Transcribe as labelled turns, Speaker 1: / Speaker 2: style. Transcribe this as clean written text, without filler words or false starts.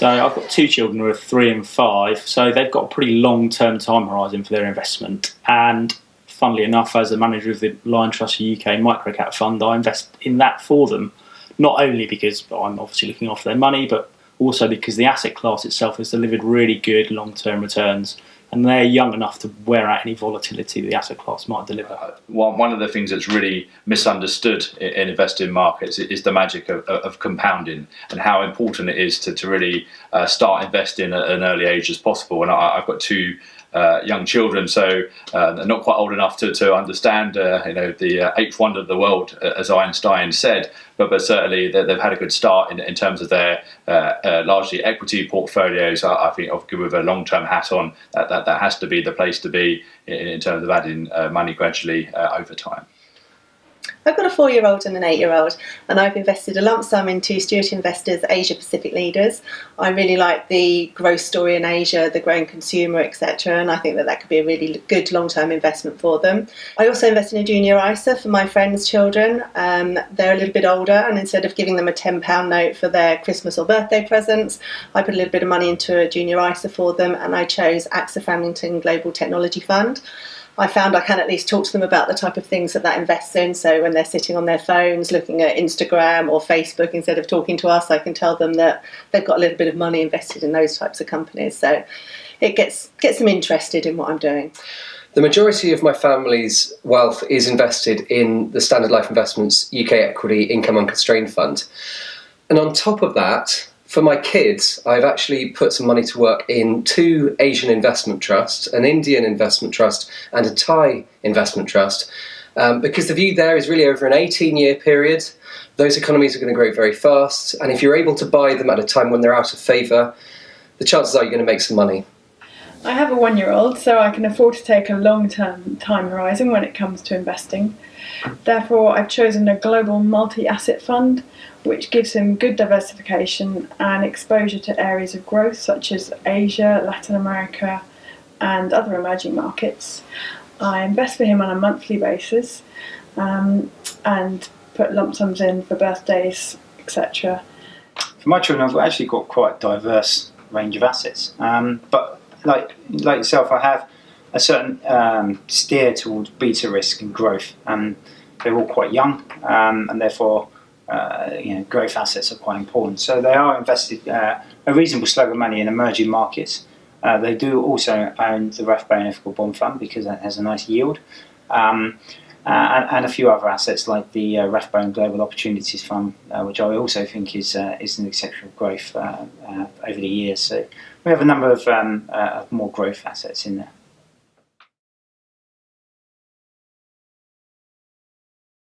Speaker 1: So I've got two children who are 3 and 5, so they've got a pretty long-term time horizon for their investment. And funnily enough, as the manager of the Lion Trust UK Microcap Fund, I invest in that for them, not only because I'm obviously looking after their money, but also because the asset class itself has delivered really good long-term returns, and they're young enough to wear out any volatility the asset class might deliver.
Speaker 2: One of the things that's really misunderstood in investing markets is the magic of compounding, and how important it is to really start investing at an early age as possible. And I've got two young children, so they're not quite old enough to understand the eighth wonder of the world, as Einstein said, but certainly they've had a good start in terms of their largely equity portfolios. I think with a long-term hat on, that has to be the place to be in terms of adding money gradually over time.
Speaker 3: I've got a 4-year-old and an 8-year-old, and I've invested a lump sum into Stewart Investors Asia Pacific Leaders. I really like the growth story in Asia, the growing consumer, etc., and I think that could be a really good long-term investment for them. I also invest in a junior ISA for my friends' children. They're a little bit older, and instead of giving them a £10 note for their Christmas or birthday presents, I put a little bit of money into a junior ISA for them, and I chose AXA Framlington Global Technology Fund. I found I can at least talk to them about the type of things that invests in. So when they're sitting on their phones looking at Instagram or Facebook, instead of talking to us, I can tell them that they've got a little bit of money invested in those types of companies. So it gets them interested in what I'm doing.
Speaker 4: The majority of my family's wealth is invested in the Standard Life Investments UK Equity Income Unconstrained Fund. And on top of that, for my kids, I've actually put some money to work in 2 Asian investment trusts, an Indian investment trust and a Thai investment trust, because the view there is really over an 18-year period. Those economies are going to grow very fast, and if you're able to buy them at a time when they're out of favour, the chances are you're going to make some money.
Speaker 5: I have a 1-year-old, so I can afford to take a long-term time horizon when it comes to investing. Therefore, I've chosen a global multi-asset fund, which gives him good diversification and exposure to areas of growth such as Asia, Latin America and other emerging markets. I invest for him on a monthly basis and put lump sums in for birthdays, etc.
Speaker 6: For my children, I've actually got quite a diverse range of assets, but like yourself, I have a certain steer towards beta risk and growth. They're all quite young, and therefore growth assets are quite important. So they are invested a reasonable slug of money in emerging markets. They do also own the Rathbone Ethical Bond Fund because that has a nice yield, and a few other assets like the Rathbone Global Opportunities Fund, which I also think is an exceptional growth over the years. So we have a number of more growth assets in there.